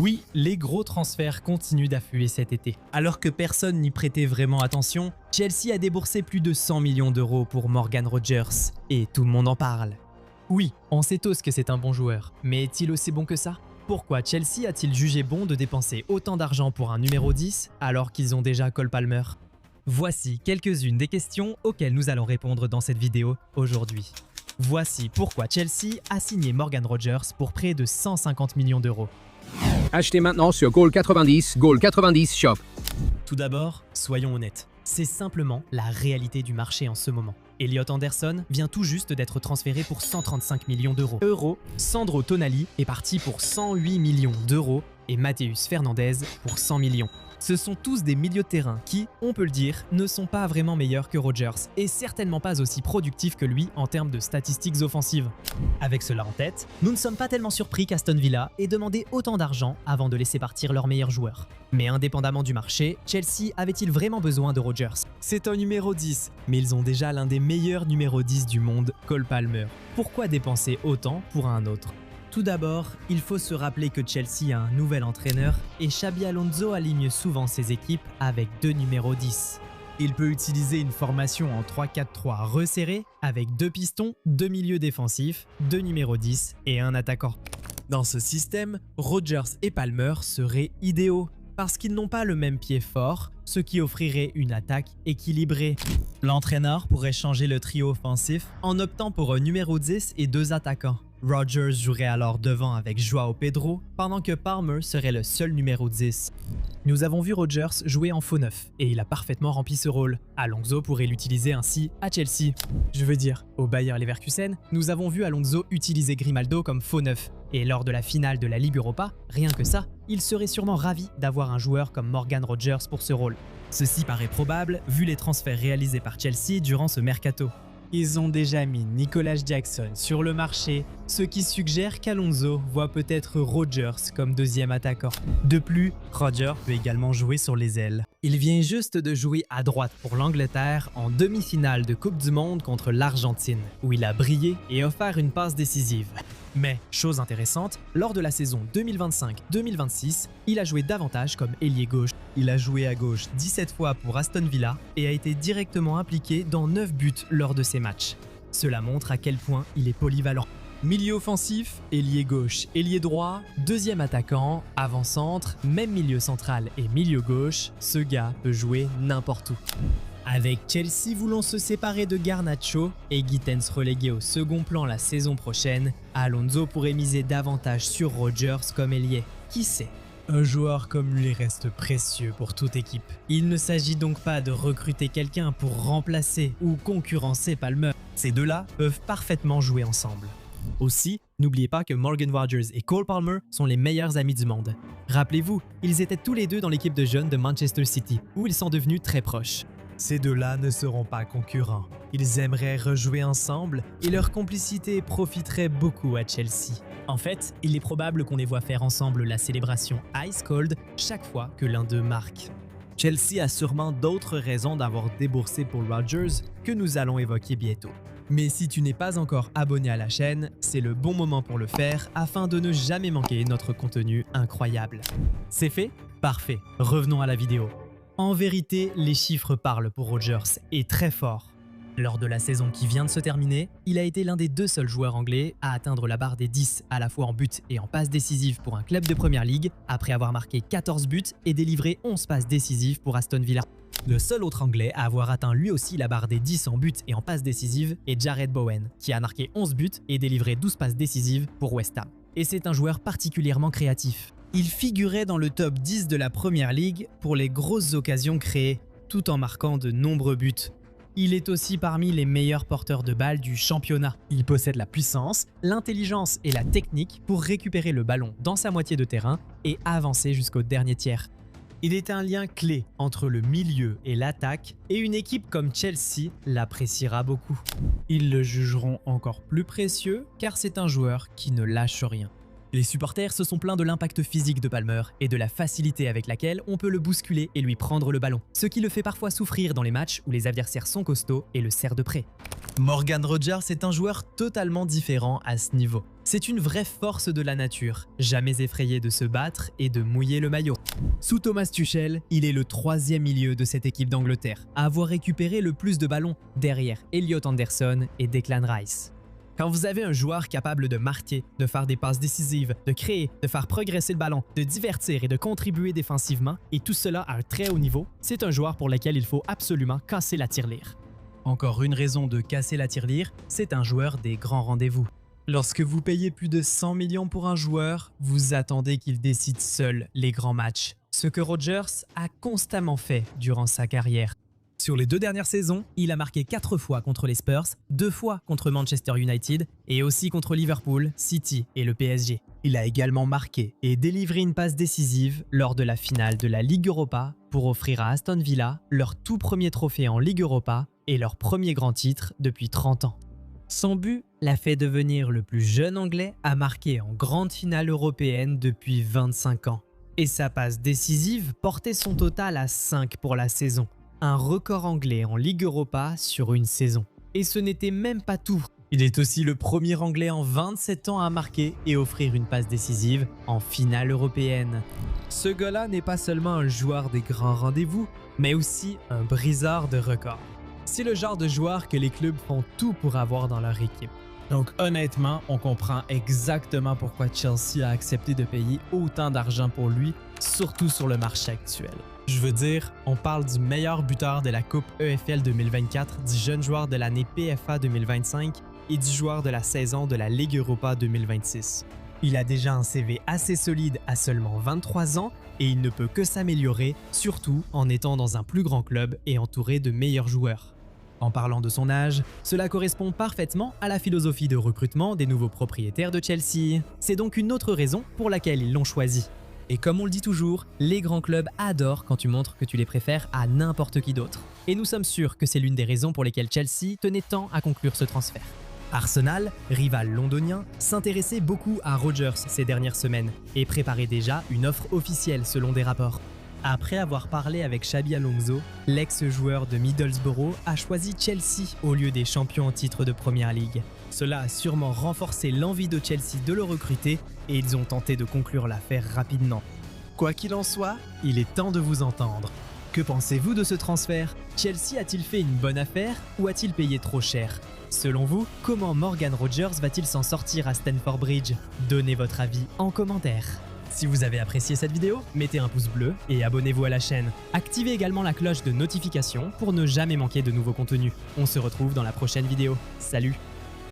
Oui, les gros transferts continuent d'affluer cet été. Alors que personne n'y prêtait vraiment attention, Chelsea a déboursé plus de 100 millions d'euros pour Morgan Rogers, et tout le monde en parle. Oui, on sait tous que c'est un bon joueur, mais est-il aussi bon que ça? Pourquoi Chelsea a-t-il jugé bon de dépenser autant d'argent pour un numéro 10 alors qu'ils ont déjà Cole Palmer? Voici quelques-unes des questions auxquelles nous allons répondre dans cette vidéo aujourd'hui. Voici pourquoi Chelsea a signé Morgan Rogers pour près de 150 millions d'euros. Achetez maintenant sur Goal90 Shop. Tout d'abord, soyons honnêtes, c'est simplement la réalité du marché en ce moment. Elliot Anderson vient tout juste d'être transféré pour 135 millions d'euros. Sandro Tonali est parti pour 108 millions d'euros et Matheus Fernandez pour 100 millions. Ce sont tous des milieux de terrain qui, on peut le dire, ne sont pas vraiment meilleurs que Rogers et certainement pas aussi productifs que lui en termes de statistiques offensives. Avec cela en tête, nous ne sommes pas tellement surpris qu'Aston Villa ait demandé autant d'argent avant de laisser partir leur meilleur joueur. Mais indépendamment du marché, Chelsea avait-il vraiment besoin de Rogers? C'est un numéro 10, mais ils ont déjà l'un des meilleurs numéros 10 du monde, Cole Palmer. Pourquoi dépenser autant pour un autre? Tout d'abord, il faut se rappeler que Chelsea a un nouvel entraîneur et Xabi Alonso aligne souvent ses équipes avec deux numéros 10. Il peut utiliser une formation en 3-4-3 resserrée avec deux pistons, deux milieux défensifs, deux numéros 10 et un attaquant. Dans ce système, Rogers et Palmer seraient idéaux parce qu'ils n'ont pas le même pied fort, ce qui offrirait une attaque équilibrée. L'entraîneur pourrait changer le trio offensif en optant pour un numéro 10 et deux attaquants. Rogers jouerait alors devant avec Joao Pedro, pendant que Palmer serait le seul numéro 10. Nous avons vu Rogers jouer en faux neuf, et il a parfaitement rempli ce rôle. Alonso pourrait l'utiliser ainsi à Chelsea. Je veux dire, au Bayer Leverkusen, nous avons vu Alonso utiliser Grimaldo comme faux neuf, et lors de la finale de la Ligue Europa, rien que ça, il serait sûrement ravi d'avoir un joueur comme Morgan Rogers pour ce rôle. Ceci paraît probable vu les transferts réalisés par Chelsea durant ce mercato. Ils ont déjà mis Nicolas Jackson sur le marché, ce qui suggère qu'Alonso voit peut-être Rogers comme deuxième attaquant. De plus, Rogers peut également jouer sur les ailes. Il vient juste de jouer à droite pour l'Angleterre en demi-finale de Coupe du Monde contre l'Argentine, où il a brillé et offert une passe décisive. Mais, chose intéressante, lors de la saison 2025-2026, il a joué davantage comme ailier gauche. Il a joué à gauche 17 fois pour Aston Villa et a été directement impliqué dans 9 buts lors de ses matchs. Cela montre à quel point il est polyvalent. Milieu offensif, ailier gauche, ailier droit, deuxième attaquant, avant-centre, même milieu central et milieu gauche, ce gars peut jouer n'importe où. Avec Chelsea voulant se séparer de Garnacho et Gittens relégué au second plan la saison prochaine, Alonso pourrait miser davantage sur Rogers comme ailier. Qui sait? Un joueur comme lui reste précieux pour toute équipe. Il ne s'agit donc pas de recruter quelqu'un pour remplacer ou concurrencer Palmer. Ces deux-là peuvent parfaitement jouer ensemble. Aussi, n'oubliez pas que Morgan Rogers et Cole Palmer sont les meilleurs amis du monde. Rappelez-vous, ils étaient tous les deux dans l'équipe de jeunes de Manchester City, où ils sont devenus très proches. Ces deux-là ne seront pas concurrents. Ils aimeraient rejouer ensemble et leur complicité profiterait beaucoup à Chelsea. En fait, il est probable qu'on les voit faire ensemble la célébration Ice Cold chaque fois que l'un d'eux marque. Chelsea a sûrement d'autres raisons d'avoir déboursé pour Rogers que nous allons évoquer bientôt. Mais si tu n'es pas encore abonné à la chaîne, c'est le bon moment pour le faire afin de ne jamais manquer notre contenu incroyable. C'est fait? Parfait, revenons à la vidéo. En vérité, les chiffres parlent pour Rogers et très fort. Lors de la saison qui vient de se terminer, il a été l'un des deux seuls joueurs anglais à atteindre la barre des 10 à la fois en buts et en passes décisives pour un club de Première Ligue, après avoir marqué 14 buts et délivré 11 passes décisives pour Aston Villa. Le seul autre anglais à avoir atteint lui aussi la barre des 10 en buts et en passes décisives est Jarrod Bowen, qui a marqué 11 buts et délivré 12 passes décisives pour West Ham. Et c'est un joueur particulièrement créatif. Il figurait dans le top 10 de la Première Ligue pour les grosses occasions créées, tout en marquant de nombreux buts. Il est aussi parmi les meilleurs porteurs de balles du championnat. Il possède la puissance, l'intelligence et la technique pour récupérer le ballon dans sa moitié de terrain et avancer jusqu'au dernier tiers. Il est un lien clé entre le milieu et l'attaque et une équipe comme Chelsea l'appréciera beaucoup. Ils le jugeront encore plus précieux car c'est un joueur qui ne lâche rien. Les supporters se sont plaints de l'impact physique de Palmer et de la facilité avec laquelle on peut le bousculer et lui prendre le ballon, ce qui le fait parfois souffrir dans les matchs où les adversaires sont costauds et le serrent de près. Morgan Rogers est un joueur totalement différent à ce niveau. C'est une vraie force de la nature, jamais effrayé de se battre et de mouiller le maillot. Sous Thomas Tuchel, il est le 3e milieu de cette équipe d'Angleterre, à avoir récupéré le plus de ballons derrière Elliot Anderson et Declan Rice. Quand vous avez un joueur capable de marquer, de faire des passes décisives, de créer, de faire progresser le ballon, de divertir et de contribuer défensivement, et tout cela à un très haut niveau, c'est un joueur pour lequel il faut absolument casser la tirelire. Encore une raison de casser la tirelire, c'est un joueur des grands rendez-vous. Lorsque vous payez plus de 100 millions pour un joueur, vous attendez qu'il décide seul les grands matchs, ce que Rodgers a constamment fait durant sa carrière. Sur les 2 dernières saisons, il a marqué 4 fois contre les Spurs, 2 fois contre Manchester United et aussi contre Liverpool, City et le PSG. Il a également marqué et délivré une passe décisive lors de la finale de la Ligue Europa pour offrir à Aston Villa leur tout premier trophée en Ligue Europa et leur premier grand titre depuis 30 ans. Son but l'a fait devenir le plus jeune Anglais à marquer en grande finale européenne depuis 25 ans. Et sa passe décisive portait son total à 5 pour la saison. Un record anglais en Ligue Europa sur une saison. Et ce n'était même pas tout. Il est aussi le premier Anglais en 27 ans à marquer et offrir une passe décisive en finale européenne. Ce gars-là n'est pas seulement un joueur des grands rendez-vous, mais aussi un briseur de records. C'est le genre de joueur que les clubs font tout pour avoir dans leur équipe. Donc honnêtement, on comprend exactement pourquoi Chelsea a accepté de payer autant d'argent pour lui, surtout sur le marché actuel. Je veux dire, on parle du meilleur buteur de la Coupe EFL 2024, du jeune joueur de l'année PFA 2025 et du joueur de la saison de la Ligue Europa 2026. Il a déjà un CV assez solide à seulement 23 ans et il ne peut que s'améliorer, surtout en étant dans un plus grand club et entouré de meilleurs joueurs. En parlant de son âge, cela correspond parfaitement à la philosophie de recrutement des nouveaux propriétaires de Chelsea. C'est donc une autre raison pour laquelle ils l'ont choisi. Et comme on le dit toujours, les grands clubs adorent quand tu montres que tu les préfères à n'importe qui d'autre. Et nous sommes sûrs que c'est l'une des raisons pour lesquelles Chelsea tenait tant à conclure ce transfert. Arsenal, rival londonien, s'intéressait beaucoup à Rodgers ces dernières semaines et préparait déjà une offre officielle selon des rapports. Après avoir parlé avec Xabi Alonso, l'ex-joueur de Middlesbrough a choisi Chelsea au lieu des champions en titre de Premier League. Cela a sûrement renforcé l'envie de Chelsea de le recruter et ils ont tenté de conclure l'affaire rapidement. Quoi qu'il en soit, il est temps de vous entendre. Que pensez-vous de ce transfert? Chelsea a-t-il fait une bonne affaire ou a-t-il payé trop cher? Selon vous, comment Morgan Rogers va-t-il s'en sortir à Stamford Bridge? Donnez votre avis en commentaire. Si vous avez apprécié cette vidéo, mettez un pouce bleu et abonnez-vous à la chaîne. Activez également la cloche de notification pour ne jamais manquer de nouveaux contenus. On se retrouve dans la prochaine vidéo. Salut!